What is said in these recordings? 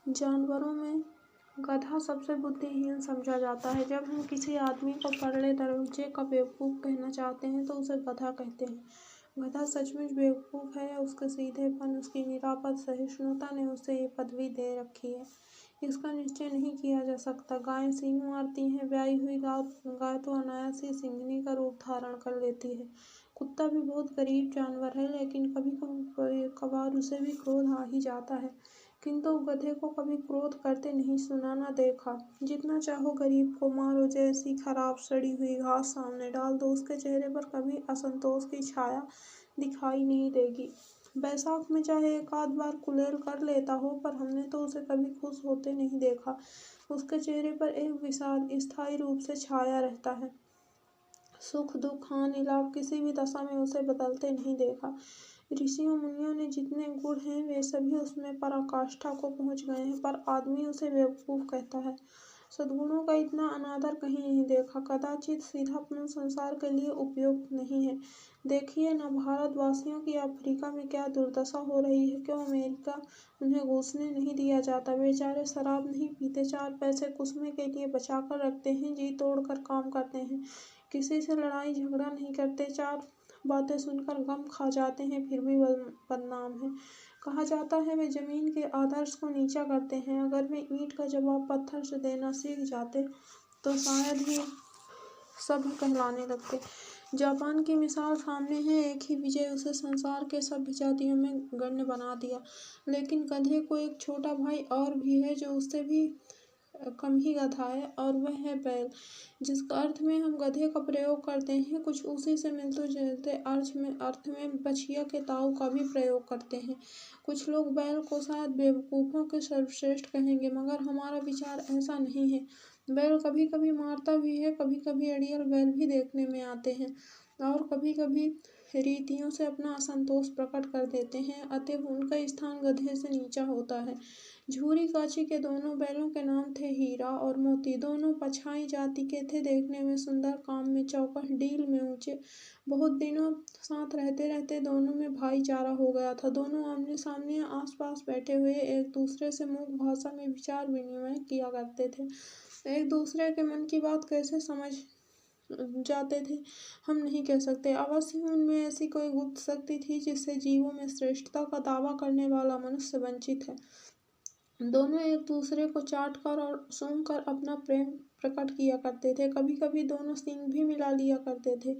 जानवरों में गधा सबसे बुद्धिहीन समझा जाता है। जब हम किसी आदमी को परले दर्जे का बेवकूफ़ कहना चाहते हैं तो उसे गधा कहते हैं। गधा सचमुच बेवकूफ़ है या उसके सीधेपन, उसकी निरापद सहिष्णुता ने उसे ये पदवी दे रखी है, इसका निश्चय नहीं किया जा सकता। गायें सींग मारती हैं, ब्याई हुई गाय तो अनायास ही सिंघनी का रूप धारण कर लेती है। कुत्ता भी बहुत गरीब जानवर है, लेकिन कभी कभार उसे भी क्रोध आ ही जाता है, किंतु गधे को कभी क्रोध करते नहीं सुना न देखा। जितना चाहो गरीब को मारो, जैसी खराब सड़ी हुई घास सामने डाल दो, उसके चेहरे पर कभी असंतोष की छाया दिखाई नहीं देगी। बैसाख में चाहे एक आध बार कुलेल कर लेता हो, पर हमने तो उसे कभी खुश होते नहीं देखा। उसके चेहरे पर एक विषाद स्थायी रूप से छाया रहता है। सुख दुख हानि लाभ किसी भी दशा में उसे बदलते नहीं देखा। ऋषियों मुनियों ने जितने गुण हैं वे सभी उसमें पराकाष्ठा को पहुँच गए हैं, पर आदमी उसे बेवकूफ़ कहता है। सद्गुणों का इतना अनादर कहीं नहीं देखा। कदाचित सीधापन संसार के लिए उपयुक्त नहीं है। देखिए न भारतवासियों की अफ्रीका में क्या दुर्दशा हो रही है। क्यों अमेरिका उन्हें घुसने नहीं दिया जाता। बेचारे शराब नहीं पीते, 4 पैसे कुसमे के लिए बचा कर रखते हैं, जी तोड़ कर काम करते हैं, किसी से लड़ाई झगड़ा नहीं करते, 4 बातें सुनकर गम खा जाते हैं, फिर भी बदनाम है। कहा जाता है वे जमीन के आदर्श को नीचा करते हैं। अगर वे ईंट का जवाब पत्थर से देना सीख जाते तो शायद ही सभ्य कहलाने लगते। जापान की मिसाल सामने है। एक ही विजय उसे संसार के सभ्य जातियों में गण्य बना दिया, लेकिन गधे को एक छोटा भाई और भी है जो उससे भी कम ही गधा है, और वह है बैल। जिस अर्थ में हम गधे का प्रयोग करते हैं, कुछ उसी से मिलते जुलते अर्थ में बछिया के ताऊ का भी प्रयोग करते हैं। कुछ लोग बैल को शायद बेवकूफ़ों के सर्वश्रेष्ठ कहेंगे, मगर हमारा विचार ऐसा नहीं है। बैल कभी कभी मारता भी है, कभी कभी अड़ियल बैल भी देखने में आते हैं, और कभी कभी रीतियों से अपना असंतोष प्रकट कर देते हैं, अतएव उनका स्थान गधे से नीचा होता है। झूरी काची के दोनों बैलों के नाम थे हीरा और मोती। दोनों पछाई जाति के थे, देखने में सुंदर, काम में चौकस, डील में ऊंचे। बहुत दिनों साथ रहते रहते दोनों में भाईचारा हो गया था। दोनों आमने सामने आस पास बैठे हुए एक दूसरे से मूक भाषा में विचार विनिमय किया करते थे। एक दूसरे के मन की बात कैसे समझ जाते थे हम नहीं कह सकते। अवश्य उनमें ऐसी कोई गुप्त शक्ति थी जिससे जीवों में श्रेष्ठता का दावा करने वाला मनुष्य वंचित है। दोनों एक दूसरे को चाट कर और सूंघ कर अपना प्रेम प्रकट किया करते थे। कभी कभी दोनों सींग भी मिला लिया करते थे,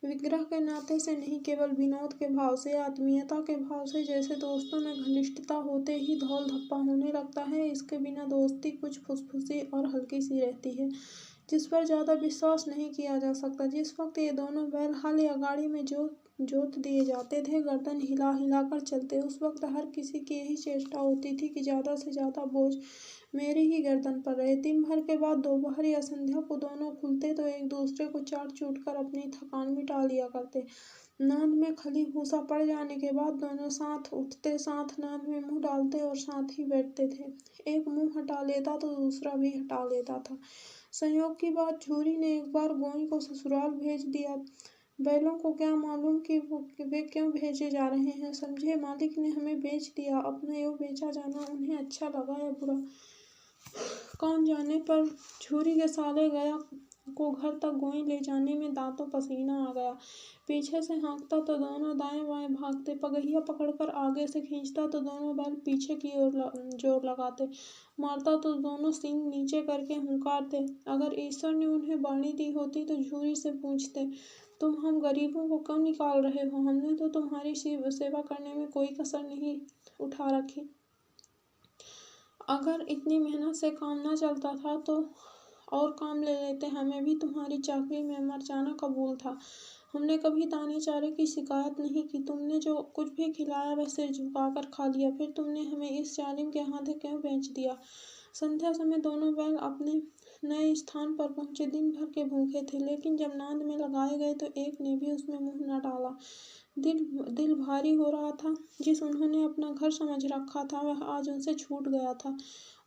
विग्रह के नाते से नहीं, केवल विनोद के भाव से, आत्मीयता के भाव से। जैसे दोस्तों में घनिष्ठता होते ही धौल धप्पा होने लगता है, इसके बिना दोस्ती कुछ फुसफुसी और हल्की सी रहती है, जिस पर ज़्यादा विश्वास नहीं किया जा सकता। जिस वक्त ये दोनों बैल हल या गाड़ी में जोत दिए जाते थे, गर्दन हिला हिला कर चलते, उस वक्त हर किसी की यही चेष्टा होती थी कि ज़्यादा से ज़्यादा बोझ मेरी ही गर्दन पर रहे। दिन भर के बाद दोपहर या संध्या को दोनों खुलते तो एक दूसरे को चाट चूट कर अपनी थकान मिटा लिया करते। नाद में खली भूसा पड़ जाने के बाद दोनों साथ उठते, साथ नाद में मुंह डालते और साथ ही बैठते थे। एक मुंह हटा लेता तो दूसरा भी हटा लेता था। संयोग की बात, झूरी ने एक बार गोई को ससुराल भेज दिया। बैलों को क्या मालूम कि वे क्यों भेजे जा रहे हैं। समझे मालिक ने हमें बेच दिया। अपना यो बेचा जाना उन्हें अच्छा लगा या बुरा, कौन जाने, पर झूरी के साले गया को घर तक गोई ले जाने में दांतों पसीना आ गया। पीछे से हाँकता तो दोनों दाएं बाएं भागते, पगहिया पकड़कर आगे से खींचता तो दोनों बैल पीछे की ओर जोर लगाते, मारता तो दोनों सींग नीचे करके हुंकारते। अगर ईश्वर ने उन्हें वाणी दी होती तो झूरी से पूछते, तुम हम गरीबों को क्यों निकाल रहे हो। हमने तो तुम्हारी सेवा करने में कोई कसर नहीं उठा रखी। अगर इतनी मेहनत से काम न चलता था तो और काम ले लेते। हमें भी तुम्हारी चाकरी में मर जाना कबूल था। हमने कभी दाने चारे की शिकायत नहीं की। तुमने जो कुछ भी खिलाया वह सिर झुकाकर खा लिया। फिर तुमने हमें इस जालिम के हाथे क्यों बेच दिया। संध्या समय दोनों बैल अपने नए स्थान पर पहुंचे। दिन भर के भूखे थे, लेकिन जब नाद में लगाए गए तो एक ने भी उसमें मुंह न डाला। दिल भारी हो रहा था। जिस उन्होंने अपना घर समझ रखा था वह आज उनसे छूट गया था।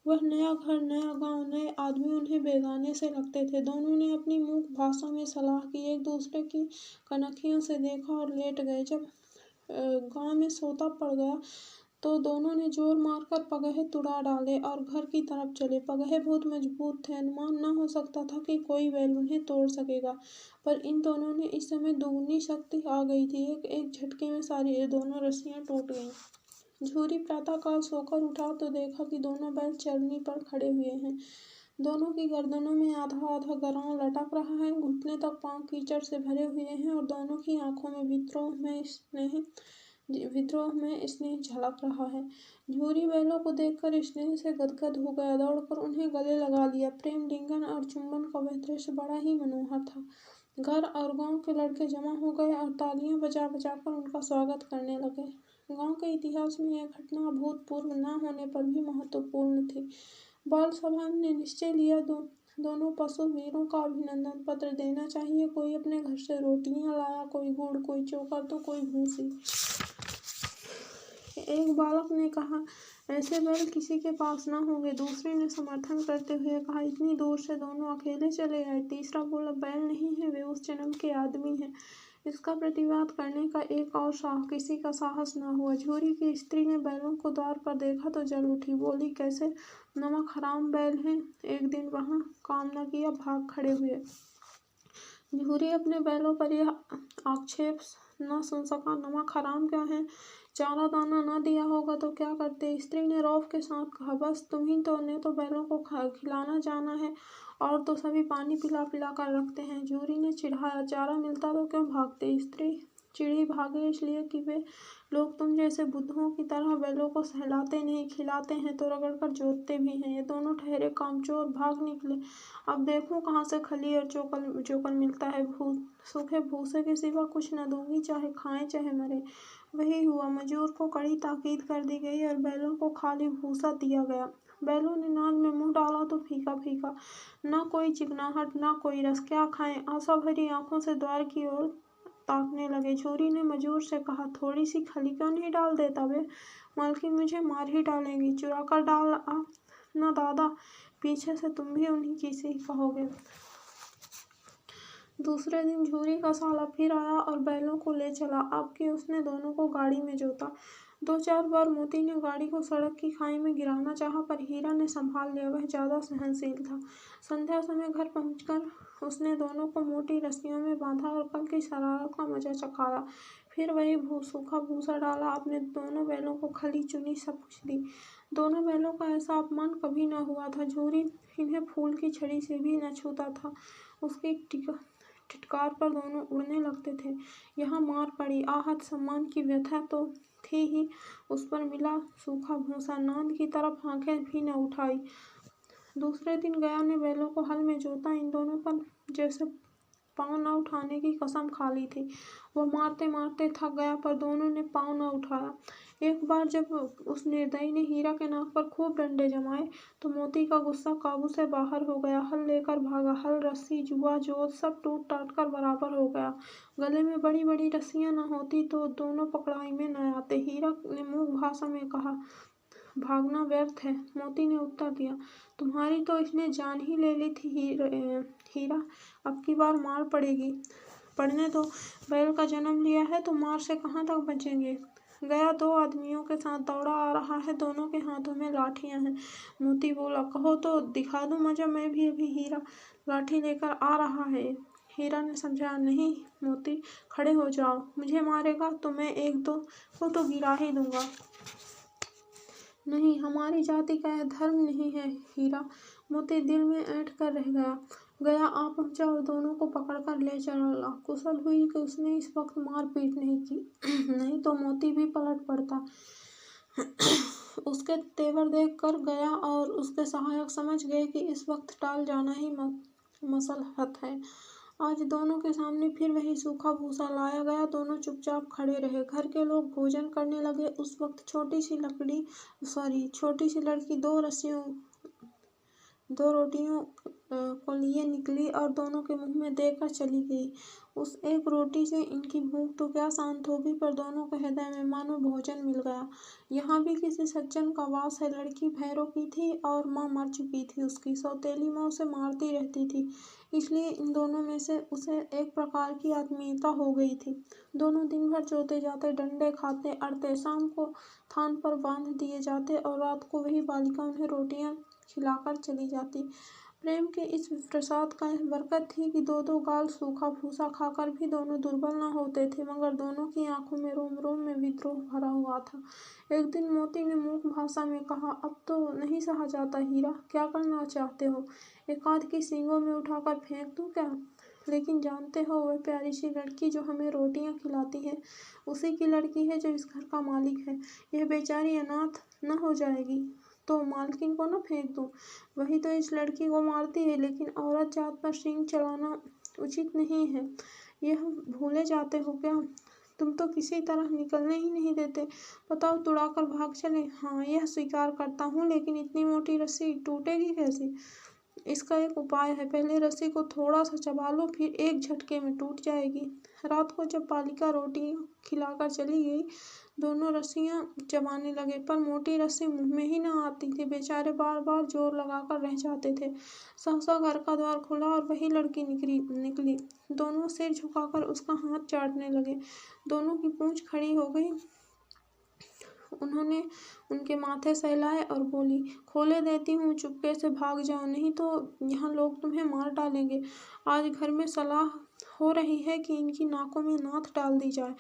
वह नया घर, नया गांव, नए आदमी उन्हें बेगाने से लगते थे। दोनों ने अपनी मूक भाषा में सलाह की, एक दूसरे की कनखियों से देखा और लेट गए। जब गांव में सोता पड़ गया तो दोनों ने जोर मारकर पगहे तुड़ा डाले और घर की तरफ चले। पगहे बहुत मजबूत थे, अनुमान न हो सकता था कि कोई बैल उन्हें तोड़ सकेगा, पर इन दोनों ने इस समय दोगुनी शक्ति आ गई थी। एक झटके में सारी दोनों रस्सियां टूट गईं। झूरी प्रातःकाल सोकर उठा तो देखा कि दोनों बैल चरनी पर खड़े हुए हैं। दोनों की गर्दनों में आधा आधा गरां लटक रहा है, घुटने तक पांव कीचड़ से भरे हुए हैं और दोनों की आंखों में विद्रोह में स्नेह झलक रहा है। झूरी बैलों को देखकर स्नेह से गदगद हो गया, दौड़कर उन्हें गले लगा लिया। प्रेम लिंगन और चुंबन का वह दृश्य बड़ा ही मनोहर था। घर और गांव के लड़के जमा हो गए और तालियां बजा बजाकर उनका स्वागत करने लगे। गांव के इतिहास में यह घटना अभूतपूर्व न होने पर भी महत्वपूर्ण थी। बाल सभा ने निश्चय लिया दोनों पशु वीरों का अभिनंदन पत्र देना चाहिए। कोई अपने घर से रोटियां लाया, कोई गुड़, कोई चोकर तो कोई भूसी। एक बालक ने कहा, ऐसे बैल किसी के पास न होंगे। दूसरे ने समर्थन करते हुए कहा, इतनी दूर से दोनों अकेले चले आए। तीसरा बोला, बैल नहीं है, वे उस जन्म के आदमी हैं। इसका प्रतिवाद करने का एक और किसी का साहस न हुआ। झूरी की स्त्री ने बैलों को द्वार पर देखा तो जल उठी, बोली, कैसे नमक हराम बैल हैं, एक दिन वहां काम न किया, भाग खड़े हुए। झूरी अपने बैलों पर यह आक्षेप न सुन सका। नमक हराम क्यों है? चारा दाना न दिया होगा तो क्या करते? स्त्री ने रौब के साथ कहा, बस तुम्ही तो ने तो बैलों को खिलाना जाना है, और तो सभी पानी पिला पिला कर रखते हैं। झूरी ने चिढ़ाया, चारा मिलता तो क्यों भागते? स्त्री चिड़ी, भागे इसलिए कि वे लोग तुम जैसे बुद्धों की तरह बैलों को सहलाते नहीं, खिलाते हैं तो रगड़कर जोतते भी हैं। ये दोनों ठहरे कामचोर भाग निकले। अब देखो कहाँ से खली और चोकर मिलता है। सूखे भूसे के सिवा कुछ न दूंगी, चाहे खाएं चाहे मरे। वही हुआ। मजूर को कड़ी ताकीद कर दी गई और बैलों को खाली भूसा दिया गया। बैलों ने नाद में मुंह डाला तो फीका फीका, न कोई चिकनाहट न कोई रस। क्या खाएं? आशा भरी आंखों से द्वार की ओर ताकने लगे। झूरी ने मजूर से कहा, थोड़ी सी खली क्यों नहीं डाल देता वे? मालकिन मुझे मार ही डालेंगी। चुरा कर डाल आ न दादा, पीछे से तुम भी उन्हीं की सी कहोगे। दूसरे दिन झूरी का साला फिर आया और बैलों को ले चला। अब कि उसने दोनों को गाड़ी में जोता। 2-4 बार मोती ने गाड़ी को सड़क की खाई में गिराना चाहा, पर हीरा ने संभाल लिया। वह ज्यादा सहनशील था। संध्या समय घर पहुंचकर उसने दोनों को मोटी रस्सियों में बांधा और कल की शरारत का मजा चखाया। फिर वही सूखा भूसा डाला, अपने दोनों बैलों को खली चुनी सब कुछ दी। दोनों बैलों का ऐसा अपमान कभी न हुआ था। झूरी इन्हें फूल की छड़ी से भी न छूता था। उसकी टिटकार पर दोनों उड़ने लगते थे। यहाँ मार पड़ी, आहत, सम्मान की व्यथा तो थी ही, उस पर मिला सूखा भूसा। नांद की तरफ आंखें भी न उठाई। दूसरे दिन गया ने बैलों को हल में जोता। इन दोनों पर जैसे पाँव न उठाने की कसम खा ली थी। वह मारते मारते थक गया, पर दोनों ने पाँव न उठाया। एक बार जब उस निर्दयी ने हीरा के नाक पर खूब डंडे जमाए तो मोती का गुस्सा काबू से बाहर हो गया। हल लेकर भागा। हल, रस्सी, जुआ, जोत सब टूट टाट कर बराबर हो गया। गले में बड़ी बड़ी रस्सियां न होती तो दोनों पकड़ाई में न आते। हीरा ने मूक भाषा में कहा, भागना व्यर्थ है। मोती ने उत्तर दिया, तुम्हारी तो इसने जान ही ले ली थी हीरा, अब की बार मार पड़ेगी। पढ़ने दो, बैल का जन्म लिया है तो मार से कहाँ तक बचेंगे। गया 2 आदमियों के साथ दौड़ा आ रहा है, दोनों के हाथों में लाठियां हैं। मोती बोला, कहो तो दिखा दूं मजा मैं भी। अभी हीरा लाठी लेकर आ रहा है। हीरा ने समझाया, नहीं मोती, खड़े हो जाओ, मुझे मारेगा तो मैं 1-2 को तो गिरा ही दूंगा। नहीं, हमारी जाति का यह धर्म नहीं है हीरा। मोती दिल में ऐंठ कर रह गया आ पहुंचा और दोनों को पकड़कर ले चला। कुशल हुई कि उसने इस वक्त मार पीट नहीं की, नहीं तो मोती भी पलट पड़ता। उसके तेवर देख कर गया और उसके सहायक समझ गए कि इस वक्त टाल जाना ही मसलहत है। आज दोनों के सामने फिर वही सूखा भूसा लाया गया। दोनों चुपचाप खड़े रहे। घर के लोग भोजन करने लगे। उस वक्त छोटी सी लड़की 2 रस्सियों दो रोटियों को लिए निकली और दोनों के मुंह में देकर चली गई। उस एक रोटी से इनकी भूख तो क्या शांत होगी, पर दोनों के हृदय में मानो भोजन मिल गया। यहाँ भी किसी सज्जन का वास है। लड़की भैरों की थी और माँ मर चुकी थी। उसकी सौतेली माँ उसे मारती रहती थी, इसलिए इन दोनों में से उसे एक प्रकार की आत्मीयता हो गई थी। दोनों दिन भर जोते जाते, डंडे खाते अड़ते, शाम को थान पर बांध दिए जाते और रात को वही बालिका उन्हें रोटियां खिलाकर चली जाती। प्रेम के इस प्रसाद का यह बरकत थी कि दो दो गाल सूखा भूसा खाकर भी दोनों दुर्बल न होते थे, मगर दोनों की आंखों में रोम रोम में विद्रोह भरा हुआ था। एक दिन मोती ने मूक भाषा में कहा, अब तो नहीं सहा जाता हीरा, क्या करना चाहते हो? एक आध की सींगों में उठाकर फेंक दूं क्या? लेकिन जानते हो, वह प्यारी सी लड़की जो हमें रोटियां खिलाती है, उसी की लड़की है जो इस घर का मालिक है। यह बेचारी अनाथ न हो जाएगी तो मालकिन को न फेंक दूं? वही तो इस लड़की को मारती है, लेकिन औरत जात पर सींग चलाना उचित नहीं है। यह भूले जाते हो क्या? तुम तो किसी तरह निकलने ही नहीं देते। बताओ, तुड़ाकर भाग चले? हाँ, यह स्वीकार करता हूँ, लेकिन इतनी मोटी रस्सी टूटेगी कैसे? इसका एक उपाय है। पहले रस्सी को थोड़ा सा चबा लो, फिर एक झटके में टूट जाएगी। रात को जब बालिका रोटी खिलाकर चली गई, दोनों रस्सियां चबाने लगे, पर मोटी रस्सी मुंह में ही न आती थी। बेचारे बार बार जोर लगाकर रह जाते थे। सहसा घर का द्वार खुला और वही लड़की निकली। दोनों सिर झुकाकर उसका हाथ चाटने लगे। दोनों की पूंछ खड़ी हो गई। उन्होंने उनके माथे सहलाए और बोली, खोले देती हूँ, चुपके से भाग जाओ, नहीं तो यहाँ लोग तुम्हें मार डालेंगे। आज घर में सलाह हो रही है कि इनकी नाकों में नाथ डाल दी जाए।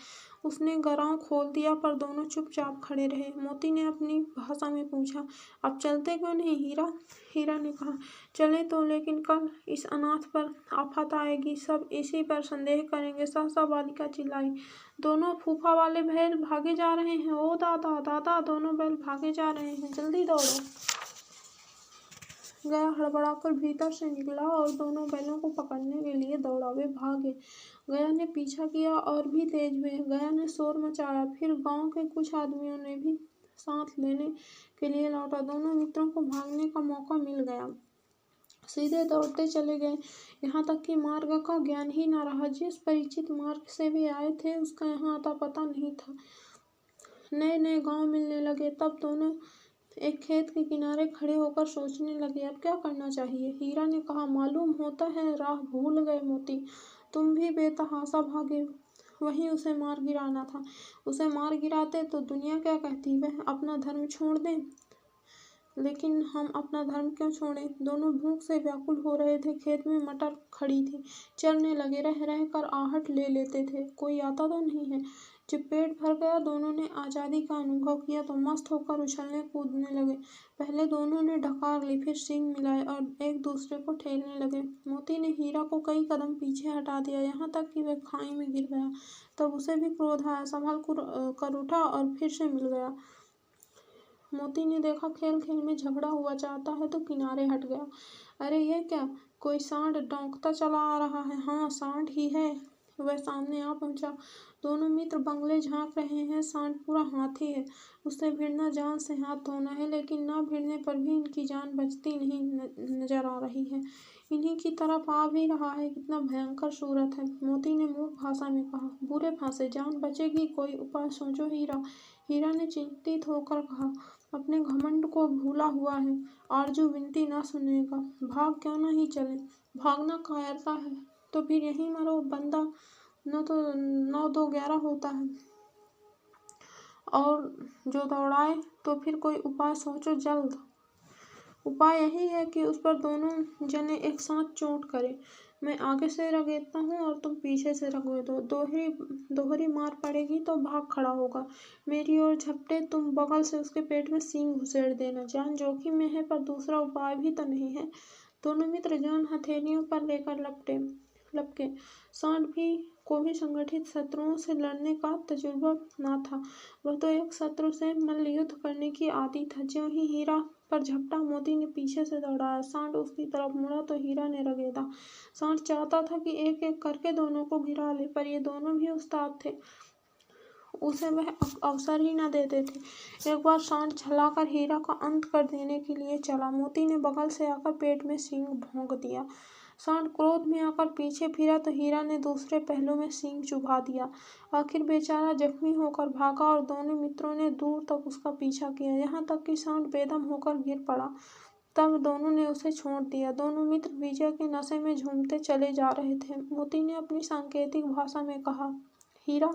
उसने गरां खोल दिया, पर दोनों चुपचाप खड़े रहे। मोती ने अपनी भाषा में पूछा, अब चलते क्यों नहीं हीरा? हीरा ने कहा, चले तो, लेकिन कल इस अनाथ पर आफत आएगी, सब इसी पर संदेह करेंगे। सहसा बालिका चिल्लाई, दोनों फूफा वाले बैल भागे जा रहे हैं। ओ दादा दादा, दोनों बैल भागे जा रहे हैं, जल्दी दौड़ो। गया हड़बड़ाकर भीतर से निकला और दोनों बैलों को पकड़ने के लिए दौड़ा। वे भागे। गया ने पीछा किया और भी तेज हुए। गया ने शोर मचाया। फिर गांव के कुछ आदमियों ने भी साथ लेने के लिए लौटा। दोनों मित्रों को भागने का मौका मिल गया। सीधे दौड़ते चले गए, यहाँ तक कि मार्ग का ज्ञान ही न रहा। जिस परिचित मार्ग से वे आए थे, उसका यहाँ अता पता नहीं था। नए नए गांव मिलने लगे। तब दोनों एक खेत के किनारे खड़े होकर सोचने लगे, अब क्या करना चाहिए। हीरा ने कहा, मालूम होता है राह भूल गए मोती, तुम भी बेतहाशा भागे। वहीं उसे मार गिराना था। उसे मार गिराते तो दुनिया क्या कहती, वह अपना धर्म छोड़ दें। लेकिन हम अपना धर्म क्यों छोड़ें? दोनों भूख से व्याकुल हो रहे थे। खेत में मटर खड़ी थी, चरने लगे। रह रह कर आहट ले लेते थे, कोई आता तो नहीं है। जब पेट भर गया, दोनों ने आज़ादी का अनुभव किया तो मस्त होकर उछलने कूदने लगे। पहले दोनों ने ढकार ली, फिर सींग मिलाए और एक दूसरे को ठेलने लगे। मोती ने हीरा को कई कदम पीछे हटा दिया, यहाँ तक कि वह खाई में गिर गया। तब उसे भी क्रोध आया, संभल कर उठा और फिर से मिल गया। मोती ने देखा खेल खेल में झगड़ा हुआ चाहता है तो किनारे हट गया। अरे ये क्या, कोई सांड डौंकता चला आ रहा है। हाँ, सांड ही है। वह सामने आ पहुंचा। दोनों मित्र बंगले झांक रहे हैं। सांड पूरा हाथी है, उससे भिड़ना जान से हाथ धोना है, लेकिन न भिड़ने पर भी इनकी जान बचती नहीं नजर आ रही है। इन्हीं की तरफ आ भी रहा है, कितना भयंकर सूरत है। मोती ने मूक भाषा में कहा, बुरे फांसे, जान बचेगी, कोई उपाय सोचो हीरा। हीरा ने चिंतित होकर कहा, अपने घमंड को भूला हुआ है, आरजू विनती ना सुनेगा, भाग क्यों नहीं चले। भागना कायरता है तो फिर यहीं मरो, बंदा 9-2-11 होता है। और जो दौड़ाए तो फिर कोई उपाय सोचो जल्द। उपाय यही है कि उस पर दोनों जने एक साथ चोट करें। मैं आगे से रगेदता हूँ और तुम पीछे से रगेदो। दोहरी मार पड़ेगी तो भाग खड़ा होगा। मेरी ओर झपटे, तुम बगल से उसके पेट में सींग घुसेड़ देना। जान जोखिम में है, पर दूसरा उपाय भी तो नहीं है। दोनों मित्र जान हथेलियों पर लेकर लपके। सांड को भी संगठित शत्रुओं से लड़ने का तजुर्बा न था। वह तो एक शत्रु से मल्लयुद्ध करने की आदी था। ज्यों ही हीरा पर झपटा, मोती ने पीछे से दौड़ाया। सांड उसकी तरफ मुड़ा तो हीरा ने रगेदा। सांड चाहता था कि एक एक करके दोनों को गिरा ले, पर ये दोनों भी उस्ताद थे। उसे वह अवसर ही न देते थे। एक बार सांड झल्लाकर हीरा का अंत कर देने के लिए चला। मोती ने बगल से आकर पेट में सींग भोंक दिया। सांड क्रोध में आकर पीछे फिरा तो हीरा ने दूसरे पहलू में सींग चुभा दिया। आखिर बेचारा जख्मी होकर भागा और दोनों मित्रों ने दूर तक उसका पीछा किया, यहाँ तक कि सांड बेदम होकर गिर पड़ा। तब दोनों ने उसे छोड़ दिया। दोनों मित्र विजय के नशे में झूमते चले जा रहे थे। मोती ने अपनी सांकेतिक भाषा में कहा, हीरा,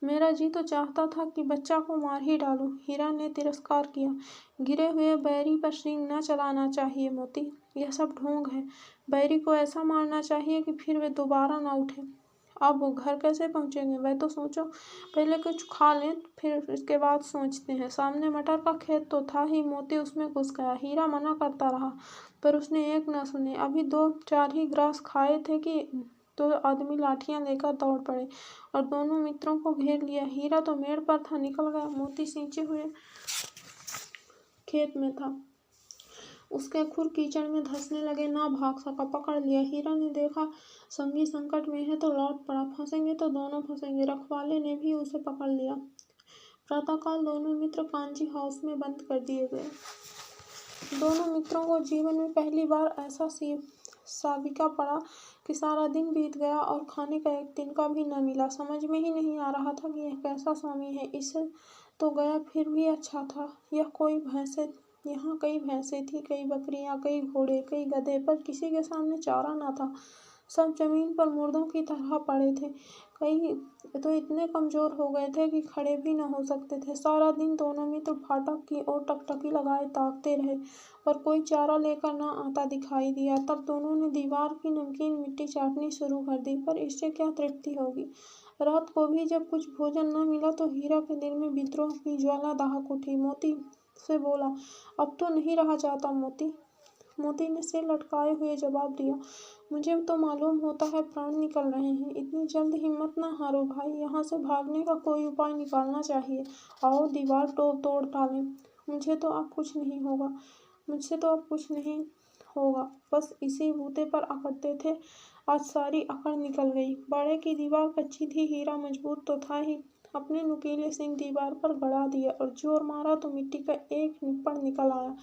मेरा जी तो चाहता था कि बच्चा को मार ही डालूं। हीरा ने तिरस्कार किया। गिरे हुए बैरी पर सींग न चलाना चाहिए मोती, यह सब ढोंग है। बैरी को ऐसा मारना चाहिए कि फिर वे दोबारा न उठे। अब वो घर कैसे पहुंचेंगे वह तो सोचो। पहले कुछ खा लें, फिर इसके बाद सोचते हैं। सामने मटर का खेत तो था ही। मोती उसमें घुस गया। हीरा मना करता रहा पर उसने एक न सुने। अभी 2-4 ही ग्रास खाए थे कि 2 आदमी लाठियां लेकर दौड़ पड़े और दोनों मित्रों को घेर लिया। हीरा तो मेड़ पर था, निकल गया। मोती सींचे हुए खेत में था। उसके खुर कीचड़ में धंसने लगे, ना भाग सका। पकड़ लिया। हीरा ने देखा संगी संकट में है तो लौट पड़ा। फंसेंगे तो दोनों फंसेंगे। रखवाले ने भी उसे पकड़ लिया। प्रातःकाल दोनों मित्र कांजी हाउस में बंद कर दिए गए। दोनों मित्रों को जीवन में पहली बार ऐसा साविका पड़ा कि सारा दिन बीत गया और खाने का एक तिनका भी न मिला। समझ में ही नहीं आ रहा था कि यह कैसा स्वामी है। इससे तो गया फिर भी अच्छा था। यहाँ कई भैंसें थी, कई बकरियां, कई घोड़े, कई गधे, पर किसी के सामने चारा न था। सब जमीन पर मुर्दों की तरह पड़े थे। कई तो इतने कमजोर हो गए थे कि खड़े भी न हो सकते थे। सारा दिन दोनों मित्र फाटक की ओर टकटकी लगाए ताकते रहे और कोई चारा लेकर न आता दिखाई दिया। तब दोनों ने दीवार की नमकीन मिट्टी चाटनी शुरू कर दी, पर इससे क्या तृप्ति होगी। रात को भी जब कुछ भोजन न मिला तो हीरा के दिल में विद्रोह की ज्वाला दहक उठी। मोती से बोला, अब तो नहीं रहा जाता मोती। मोती ने सिर लटकाए हुए जवाब दिया, मुझे तो मालूम होता है प्राण निकल रहे हैं। इतनी जल्द हिम्मत न हारो भाई, यहाँ से भागने का कोई उपाय निकालना चाहिए। आओ दीवार तोड़ डालें। मुझसे तो अब कुछ नहीं होगा। बस इसी बूते पर अकड़ते थे, आज सारी अकड़ निकल गई। बाड़े की दीवार कच्ची थी, हीरा मजबूत तो था ही। अपने नुकीले सिंग दीवार पर गड़ा दिया और जोर मारा तो मिट्टी का एक निप्पड़ निकल आया।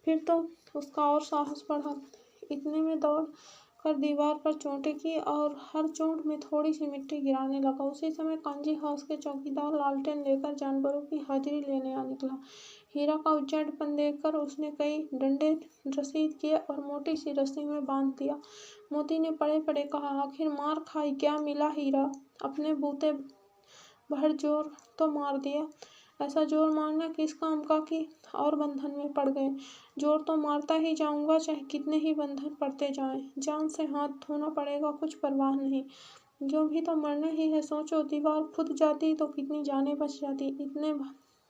फिर तो उसका और साहस बढ़ा। इतने में दौड़ कर दीवार पर चोटें की और हर चोट में थोड़ी सी मिट्टी गिराने लगा। उसी समय कांजी हाउस के चौकीदार लालटेन लेकर जानवरों की हाजिरी लेने आ निकला। हीरा का उज्जड़पन देखकर उसने कई डंडे रसीद किए और मोटी सी रस्सी में बांध दिया। मोती ने पड़े पड़े कहा, आखिर मार खाई, क्या मिला हीरा? अपने बूते भर जोर तो मार दिया। ऐसा जोर मारना किस काम का कि और बंधन में पड़ गए। जोर तो मारता ही जाऊंगा, चाहे कितने ही बंधन पड़ते जाएं। जान से हाथ धोना पड़ेगा, कुछ परवाह नहीं। जो भी तो मरना ही है। सोचो, दीवार खुद जाती तो कितनी जानें बच जाती। इतने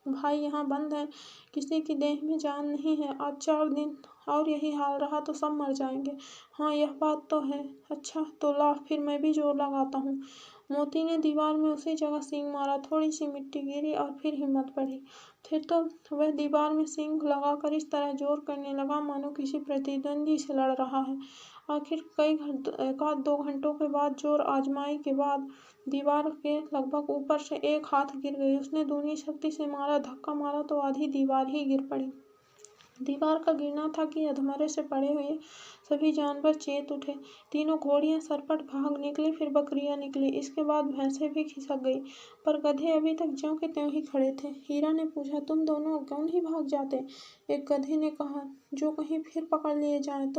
भाई यहाँ बंद हैं, किसी की देह में जान नहीं है। आज 4 दिन और यही हाल रहा तो सब मर जाएंगे। हाँ, यह बात तो है। अच्छा तो ला, फिर मैं भी जोर लगाता हूँ। मोती ने दीवार में उसी जगह सींग मारा। थोड़ी सी मिट्टी गिरी और फिर हिम्मत बढ़ी। फिर तो वह दीवार में सींग लगाकर इस तरह जोर करने लगा मानो किसी प्रतिद्वंदी से लड़ रहा है। आखिर 1-2 घंटों के बाद जोर आजमाई के बाद दीवार के लगभग ऊपर से एक हाथ गिर गई। उसने दूनी शक्ति से मारा, धक्का मारा तो आधी दीवार ही गिर पड़ी। दीवार का गिरना था कि अधमरे से पड़े हुए सभी जानवर चेत उठे। तीनों घोड़ियां सरपट भाग निकली, फिर बकरियां निकली, इसके बाद भैंसें भी खिसक गई, पर गधे अभी तक ज्यों के त्यों ही खड़े थे। हीरा ने पूछा, तुम दोनों क्यों नहीं भाग जाते? एक गधे ने कहा, जो कहीं फिर पकड़ लिए जाएं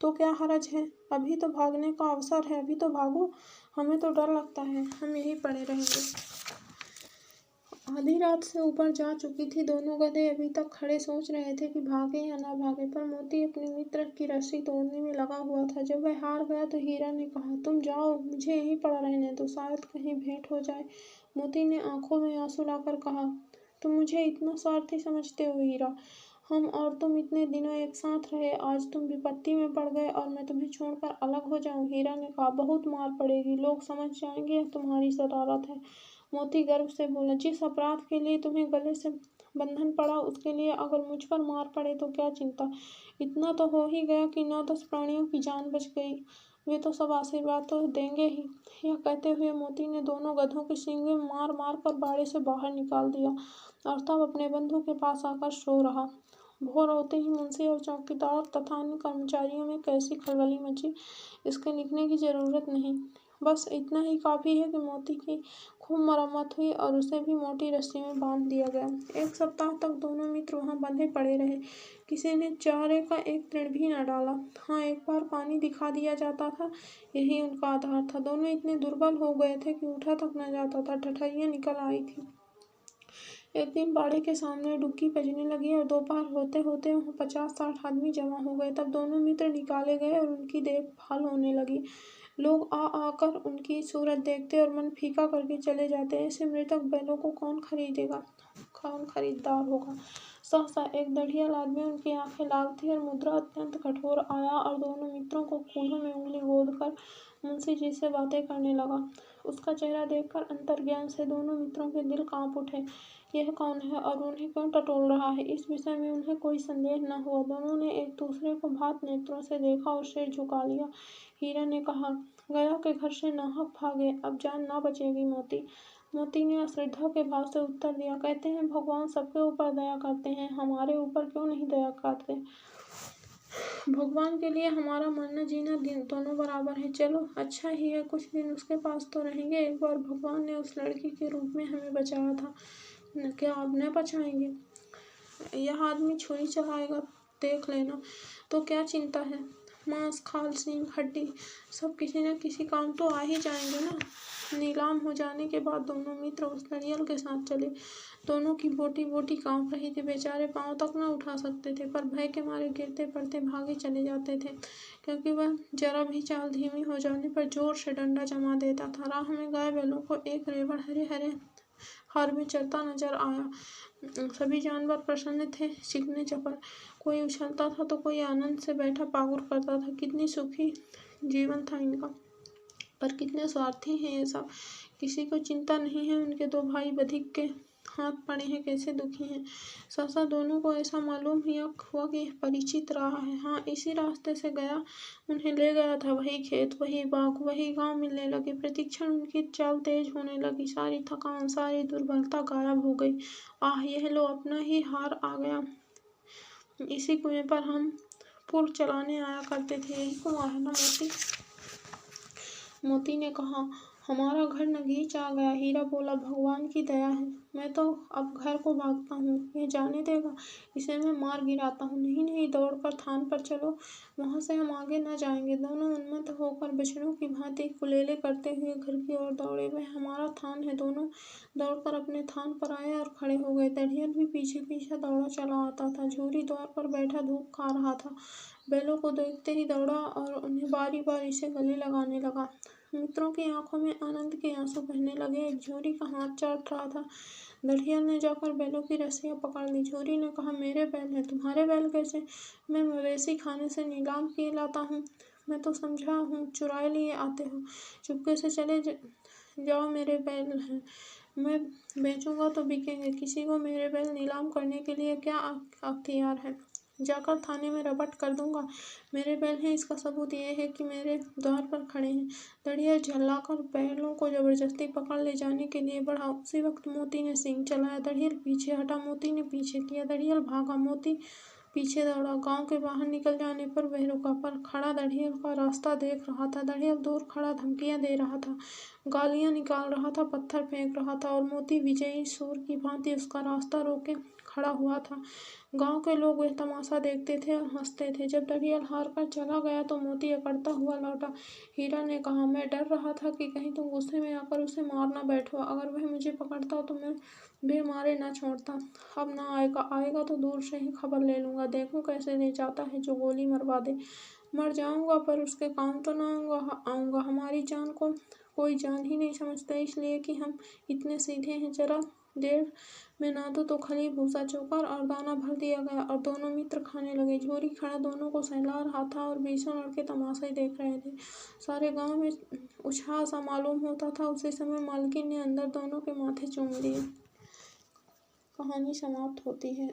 तो क्या हरज है? अभी तो भागने का अवसर है, अभी तो भागो। हमें तो डर लगता है, हम यहीं पड़े रहेंगे। आधी रात से ऊपर जा चुकी थी। दोनों गधे अभी तक खड़े सोच रहे थे कि भागे या ना भागे, पर मोती अपने मित्र की रस्सी तोड़ने में लगा हुआ था। जब वह हार गया तो हीरा ने कहा, तुम जाओ, मुझे यहीं पड़ा रहने दो, शायद कहीं भेंट हो जाए। मोती ने आंखों में आंसू लाकर कहा, तुम मुझे इतना स्वार्थी समझते हो हीरा? हम और तुम इतने दिनों एक साथ रहे, आज तुम विपत्ति में पड़ गए और मैं तुम्हें छोड़कर अलग हो जाऊं? हीरा ने कहा, बहुत मार पड़ेगी, लोग समझ जाएंगे यह तुम्हारी शरारत है। मोती गर्व से बोला, जिस अपराध के लिए तुम्हें गले से बंधन पड़ा, उसके लिए अगर मुझ पर मार पड़े तो क्या चिंता। इतना तो हो ही गया कि 9-10 प्राणियों की जान बच गई। वे तो सब आशीर्वाद तो देंगे ही। यह कहते हुए मोती ने दोनों गधों की सींगें मार मार कर बाड़े से बाहर निकाल दिया और तब अपने बंधु के पास आकर सो रहा। भोर होते ही मुंशी और चौकीदार तथा अन्य कर्मचारियों में कैसी खलबली मची, इसके लिखने की जरूरत नहीं। बस इतना ही काफी है कि मोती की खूब मरम्मत हुई और उसे भी मोटी रस्सी में बांध दिया गया। 1 सप्ताह तक दोनों मित्र वहां बंधे पड़े रहे। किसी ने चारे का एक तृण भी न डाला। हाँ, एक बार पानी दिखा दिया जाता था, यही उनका आधार था। दोनों इतने दुर्बल हो गए थे कि उठा तक न जाता था। ठठैयां निकल आई थी। एक दिन बाड़े के सामने डुबकी बजने लगी और दोपहर होते होते वहाँ 50-60 आदमी जमा हो गए। तब दोनों मित्र निकाले गए और उनकी देखभाल होने लगी। लोग आ आकर उनकी सूरत देखते और मन फीका करके चले जाते। ऐसे मृतक बैलों को कौन खरीदेगा, कौन खरीदार होगा। सहसा एक दढ़ियाल आदमी उनकी आंखें लाल थी और मुद्रा अत्यंत कठोर आया और दोनों मित्रों को कूल्हों में उंगली गोदकर मुंशी जी से बातें करने लगा। उसका चेहरा देखकर अंतर्ज्ञान से दोनों मित्रों के दिल कांप उठे। यह कौन है और उन्हें क्यों टटोल रहा है, इस विषय में उन्हें कोई संदेह न हुआ। दोनों ने एक दूसरे को भात नेत्रों से देखा और सिर झुका लिया। हीरा ने कहा, गया के घर से नाहक भागे, अब जान ना बचेगी मोती। मोती ने अश्रद्धा के भाव से उत्तर दिया, कहते हैं भगवान सबके ऊपर दया करते हैं, हमारे ऊपर क्यों नहीं दया करते। भगवान के लिए हमारा मरना जीना दोनों बराबर है। चलो अच्छा ही है, कुछ दिन उसके पास तो रहेंगे। एक बार भगवान ने उस लड़की के रूप में हमें बचाया था, क्या अब न बचाएंगे। यह आदमी छुरी चलाएगा, देख लेना। तो क्या चिंता है, मांस खाल सींग हड्डी सब किसी न किसी काम तो आ ही जाएंगे ना। नीलाम हो जाने के बाद दोनों मित्र उस दढ़ियाल के साथ चले। दोनों की बोटी बोटी कांप रही थी। बेचारे पांव तक न उठा सकते थे, पर भय के मारे गिरते पड़ते भागे चले जाते थे, क्योंकि वह जरा भी चाल धीमी हो जाने पर जोर से डंडा जमा देता था। राह में गाय बैलों को एक रेवड़ हरे हरे हार में चलता नजर आया। सभी जानवर प्रसन्न थे, चिकने चपल। कोई उछलता था तो कोई आनंद से बैठा पागुर करता था। कितनी सुखी जीवन था इनका, पर कितने स्वार्थी हैं ये सब। किसी को चिंता नहीं है उनके 2 भाई बधिक के हाथ पड़े हैं, कैसे दुखी हैं। सहसा दोनों को ऐसा मालूम हुआ कि परिचित रहा है। हाँ, इसी रास्ते से गया, उन्हें ले गया था। वही खेत, वही बाग, वही गांव मिलने लगे। प्रतिक्षण उनकी चाल तेज होने लगी। सारी थकान, सारी दुर्बलता गायब हो गई। आह, यह लो अपना ही हार आ गया। इसी कुएं पर हम पुर चलाने आया करते थे। यही कुआं है ना मोती। मोती ने कहा, हमारा घर नगीच आ गया। हीरा बोला, भगवान की दया है, मैं तो अब घर को भागता हूँ। यह जाने देगा, इसे मैं मार गिराता हूँ। नहीं नहीं, दौड़कर थान पर चलो, वहां से हम आगे न जाएंगे। दोनों उन्मत्त होकर बछड़ों की भांति कुलेले करते हुए घर की ओर दौड़े। वह हमारा थान है। दोनों दौड़कर अपने थान पर आए और खड़े हो गए। दढ़ियाल भी पीछे पीछे दौड़ा चला आता था। झूरी द्वार पर बैठा धूप खा रहा था। बैलों को देखते ही दौड़ा और उन्हें बारी बारी से गले लगाने लगा। मित्रों की आंखों में आनंद के आंसू बहने लगे। एक झूरी का हाथ चाट रहा था। दढ़ियाल ने जाकर बैलों की रस्सियां पकड़ ली। झूरी ने कहा, मेरे बैल हैं, तुम्हारे बैल कैसे। मैं मवेशी खाने से नीलाम किए लाता हूँ। मैं तो समझा हूँ चुराए लिए आते हो। चुपके से चले जाओ, मेरे बैल हैं, मैं बेचूंगा तो बिकेंगे। किसी को मेरे बैल नीलाम करने के लिए क्या अख्तियार है। जाकर थाने में रपट कर दूंगा। मेरे बैल हैं, इसका सबूत यह है कि मेरे द्वार पर खड़े हैं। दढ़ियाल झल्लाकर बैलों को जबरदस्ती पकड़ ले जाने के लिए बढ़ा। उसी वक्त मोती ने सींग चलाया। दढ़ियाल पीछे हटा, मोती ने पीछे किया। दढ़ियाल भागा, मोती पीछे दौड़ा। गांव के बाहर निकल जाने पर वह रुका, पर खड़ा दढ़ियाल का रास्ता देख रहा था। दढ़ियाल दूर खड़ा धमकियां दे रहा था, गालियां निकाल रहा था, पत्थर फेंक रहा था और मोती विजयी सूर की भांति उसका रास्ता रोके खड़ा हुआ था। गांव के लोग वह तमाशा देखते थे और हंसते थे। जब दढ़ियाल हार कर चला गया तो मोती अकड़ता हुआ लौटा। हीरा ने कहा, मैं डर रहा था कि कहीं तुम गुस्से में आकर उसे मार न बैठो। अगर वह मुझे पकड़ता तो मैं बे मारे न छोड़ता। अब न आएगा तो दूर से ही खबर ले लूंगा, देखूं कैसे ले जाता है जो गोली मरवा दे। मर जाऊंगा पर उसके काम तो न आऊंगा। हमारी जान को कोई जान ही नहीं समझता, इसलिए कि हम इतने सीधे हैं। जरा देर में नादो तो खली भूसा चोकर और दाना भर दिया गया और दोनों मित्र खाने लगे। झोरी खड़ा दोनों को सहला रहा था और 20 लड़के तमाशा ही देख रहे थे। सारे गांव में उत्साह सा मालूम होता था। उसी समय मालकिन ने अंदर दोनों के माथे चूम लिए। कहानी समाप्त होती है।